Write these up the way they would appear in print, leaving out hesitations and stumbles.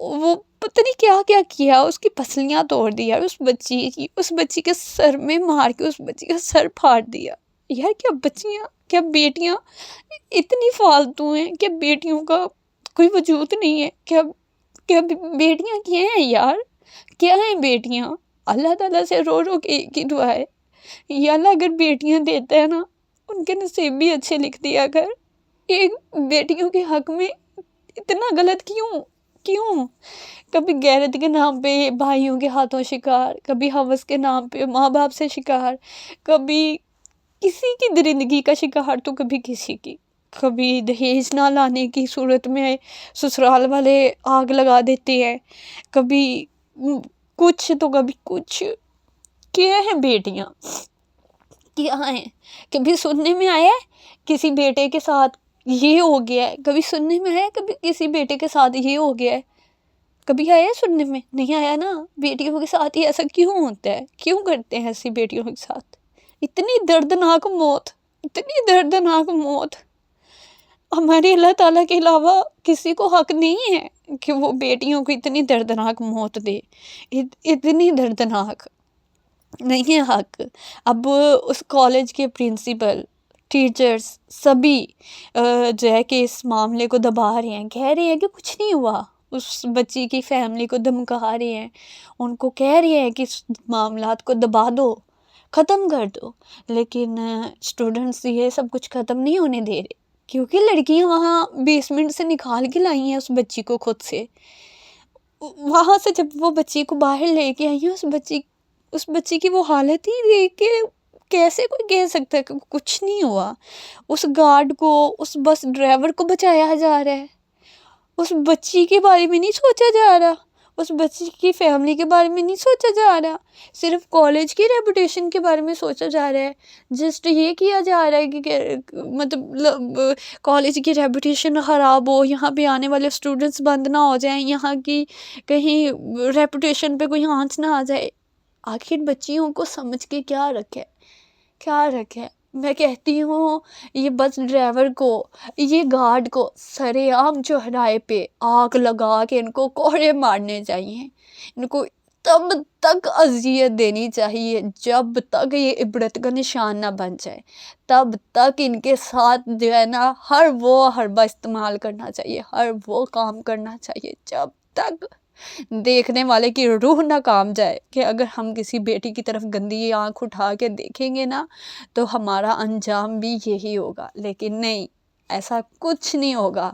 وہ پتہ نہیں کیا کیا کیا، اس کی پسلیاں توڑ دی یار، اس بچی کے سر میں مار کے اس بچی کا سر پھاڑ دیا یار۔ کیا بچیاں، کیا بیٹیاں اتنی فالتو ہیں؟ کیا بیٹیوں کا کوئی وجود نہیں ہے؟ کیا بیٹیاں کیا ہیں یار؟ کیا ہیں بیٹیاں؟ اللہ تعالیٰ سے رو رو کے ایک ہی دعا ہے، یا اللہ اگر بیٹیاں دیتا ہے نا، ان کے نصیب بھی اچھے لکھ دیا کر۔ ایک بیٹیوں کے حق میں اتنا غلط کیوں؟ کبھی غیرت کے نام پہ بھائیوں کے ہاتھوں شکار، کبھی ہوس کے نام پہ ماں باپ سے شکار، کبھی کسی کی درندگی کا شکار تو کبھی کسی کی، کبھی دہیج نہ لانے کی صورت میں سسرال والے آگ لگا دیتے ہیں، کبھی کچھ تو کبھی کچھ۔ کیا ہیں بیٹیاں؟ کیا ہیں؟ کبھی سننے میں آیا ہے کسی بیٹے کے ساتھ یہ ہو گیا ہے؟ کبھی سننے میں آیا ہے کبھی کسی بیٹے کے ساتھ یہ ہو گیا ہے؟ کبھی آیا ہے سننے میں؟ نہیں آیا نا۔ بیٹیوں کے ساتھ ہی ایسا کیوں ہوتا ہے؟ کیوں کرتے ہیں ایسی بیٹیوں کے ساتھ؟ اتنی دردناک موت، اتنی دردناک موت۔ ہمارے اللہ تعالیٰ کے علاوہ کسی کو حق نہیں ہے کہ وہ بیٹیوں کو اتنی دردناک موت دے، اتنی دردناک نہیں ہے حق۔ اب اس کالج کے پرنسپل، ٹیچرز سبھی جو ہے کہ اس معاملے کو دبا رہے ہیں، کہہ رہے ہیں کہ کچھ نہیں ہوا، اس بچی کی فیملی کو دھمکا رہے ہیں، ان کو کہہ رہے ہیں کہ اس معاملات کو دبا دو، ختم کر دو، لیکن اسٹوڈنٹس یہ سب کچھ ختم نہیں ہونے دے رہے، کیونکہ لڑکیاں وہاں بیسمنٹ سے نکال کے لائی ہیں اس بچی کو خود سے۔ وہاں سے جب وہ بچی کو باہر لے کے آئی ہیں، اس بچی کی وہ حالت ہی دیکھ کے کیسے کوئی کہہ سکتا ہے کہ کچھ نہیں ہوا؟ اس گارڈ کو، اس بس ڈرائیور کو بچایا جا رہا ہے، اس بچی کے بارے میں نہیں سوچا جا رہا، اس بچی کی فیملی کے بارے میں نہیں سوچا جا رہا، صرف کالج کی ریپوٹیشن کے بارے میں سوچا جا رہا ہے۔ جسٹ یہ کیا جا رہا ہے کہ مطلب کالج کی ریپوٹیشن خراب ہو، یہاں پہ آنے والے اسٹوڈنٹس بند نہ ہو جائیں، یہاں کی کہیں ریپوٹیشن پہ کوئی آنچ نہ آ جائے۔ آخر بچیوں کو سمجھ کے کیا رکھے؟ میں کہتی ہوں یہ بس ڈرائیور کو، یہ گارڈ کو سرے عام چوراہے پہ آگ لگا کے ان کو کوڑے مارنے چاہیے، ان کو تب تک اذیت دینی چاہیے جب تک یہ عبرت کا نشان نہ بن جائے، تب تک ان کے ساتھ جو ہے نا ہر وہ حربہ استعمال کرنا چاہیے، ہر وہ کام کرنا چاہیے جب تک دیکھنے والے کی روح نہ کام جائے، کہ اگر ہم کسی بیٹی کی طرف گندی آنکھ اٹھا کے دیکھیں گے نا تو ہمارا انجام بھی یہی ہوگا، لیکن نہیں، ایسا کچھ نہیں ہوگا۔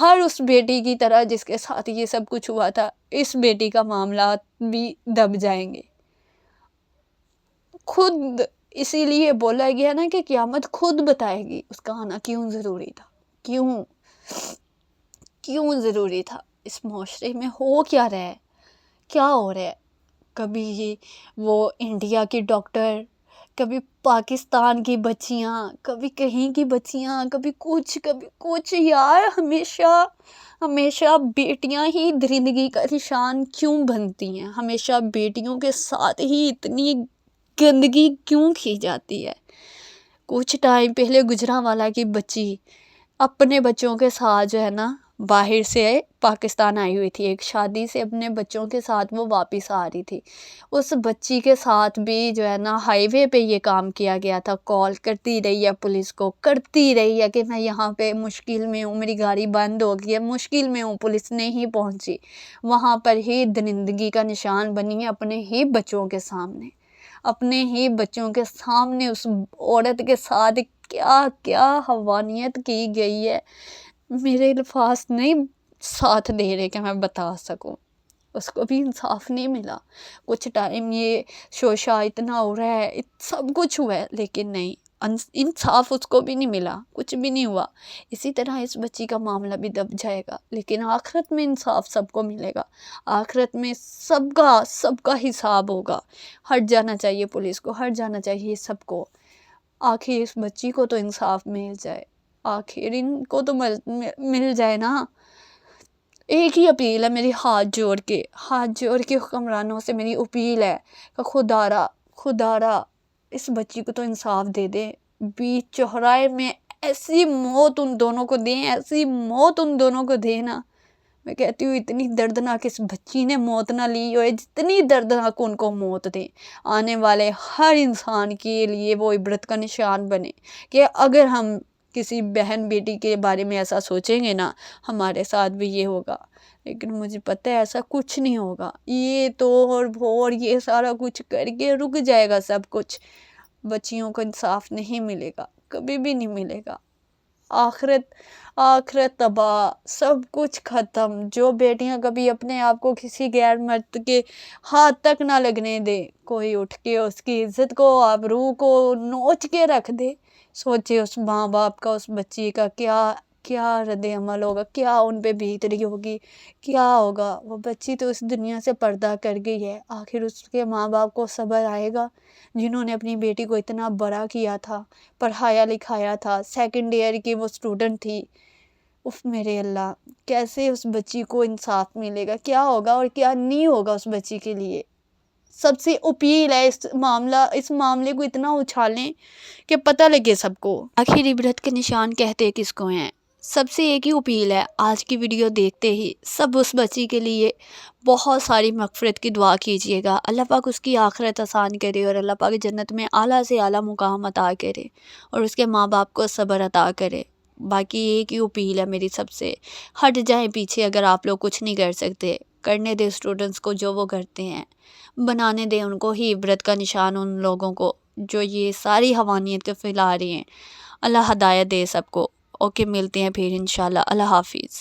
ہر اس بیٹی کی طرح جس کے ساتھ یہ سب کچھ ہوا تھا، اس بیٹی کا معاملات بھی دب جائیں گے۔ خود اسی لیے بولا گیا نا کہ قیامت خود بتائے گی اس کا آنا کیوں ضروری تھا، کیوں ضروری تھا۔ اس معاشرے میں ہو کیا رہا ہے، کیا ہو رہا ہے؟ کبھی وہ انڈیا کی ڈاکٹر، کبھی پاکستان کی بچیاں، کبھی کہیں کی بچیاں، کبھی کچھ یار، ہمیشہ بیٹیاں ہی درندگی کا نشان کیوں بنتی ہیں؟ ہمیشہ بیٹیوں کے ساتھ ہی اتنی گندگی کیوں کی جاتی ہے؟ کچھ ٹائم پہلے گجرانوالہ کی بچی اپنے بچوں کے ساتھ جو ہے نا باہر سے پاکستان آئی ہوئی تھی، ایک شادی سے اپنے بچوں کے ساتھ وہ واپس آ رہی تھی، اس بچی کے ساتھ بھی جو ہے نا ہائی وے پہ یہ کام کیا گیا تھا۔ کال کرتی رہی ہے پولیس کو، کرتی رہی ہے کہ میں یہاں پہ مشکل میں ہوں، میری گاڑی بند ہو گئی ہے، مشکل میں ہوں، پولیس نہیں پہنچی، وہاں پر ہی درندگی کا نشان بنی ہے اپنے ہی بچوں کے سامنے اس عورت کے ساتھ کیا حیوانیت کی گئی ہے، میرے الفاظ نہیں ساتھ دے رہے کہ میں بتا سکوں۔ اس کو بھی انصاف نہیں ملا۔ کچھ ٹائم یہ شوشہ اتنا ہو رہا ہے، سب کچھ ہوا ہے، لیکن نہیں، انصاف اس کو بھی نہیں ملا، کچھ بھی نہیں ہوا۔ اسی طرح اس بچی کا معاملہ بھی دب جائے گا، لیکن آخرت میں انصاف سب کو ملے گا، آخرت میں سب کا حساب ہوگا۔ ہٹ جانا چاہیے پولیس کو، ہٹ جانا چاہیے سب کو، آخر اس بچی کو تو انصاف مل جائے، آخر ان کو تو مل جائے نا۔ ایک ہی اپیل ہے میری، ہاتھ جوڑ کے حکمرانوں سے میری اپیل ہے کہ خدا را اس بچی کو تو انصاف دے دے، بیچ چوراہے میں ایسی موت ان دونوں کو دیں نا میں کہتی ہوں اتنی دردناک اس بچی نے موت نہ لی ہوئے جتنی دردناک ان کو موت دیں. آنے والے ہر انسان کے لیے وہ عبرت کا نشان بنے کہ اگر ہم کسی بہن بیٹی کے بارے میں ایسا سوچیں گے نا ہمارے ساتھ بھی یہ ہوگا. لیکن مجھے پتہ ہے ایسا کچھ نہیں ہوگا. یہ تو اور وہ اور یہ سارا کچھ کر کے رک جائے گا سب کچھ. بچیوں کو انصاف نہیں ملے گا, کبھی بھی نہیں ملے گا. آخرت تباہ, سب کچھ ختم. جو بیٹیاں کبھی اپنے آپ کو کسی غیر مرد کے ہاتھ تک نہ لگنے دے, کوئی اٹھ کے اس کی عزت کو آبرو کو نوچ کے رکھ دے, سوچے اس ماں باپ کا اس بچی کا کیا رد عمل ہوگا, کیا ان پہ بیت رہی ہوگی, کیا ہوگا. وہ بچی تو اس دنیا سے پردہ کر گئی ہے, آخر اس کے ماں باپ کو صبر آئے گا جنہوں نے اپنی بیٹی کو اتنا بڑا کیا تھا, پڑھایا لکھایا تھا, سیکنڈ ایئر کی وہ اسٹوڈنٹ تھی. اف میرے اللہ, کیسے اس بچی کو انصاف ملے گا, کیا ہوگا اور کیا نہیں ہوگا اس بچی کے لیے. سب سے اپیل ہے اس معاملے کو اتنا اچھالیں کہ پتہ لگے سب کو آخر عبرت کے نشان کہتے کس کو ہیں. سب سے ایک ہی اپیل ہے, آج کی ویڈیو دیکھتے ہی سب اس بچی کے لیے بہت ساری مغفرت کی دعا کیجیے گا. اللہ پاک اس کی آخرت آسان کرے اور اللہ پاک جنت میں اعلیٰ سے اعلیٰ مقام عطا کرے اور اس کے ماں باپ کو صبر عطا کرے. باقی ایک ہی اپیل ہے میری سب سے, ہٹ جائیں پیچھے اگر آپ لوگ کچھ نہیں کر سکتے. کرنے دے اسٹوڈنٹس کو جو وہ کرتے ہیں, بنانے دیں ان کو ہی عبرت کا نشان ان لوگوں کو جو یہ ساری حوانیت کو پھیلا رہی ہیں. اللہ ہدایت دے سب کو. اوکے, ملتے ہیں پھر انشاءاللہ. اللہ حافظ.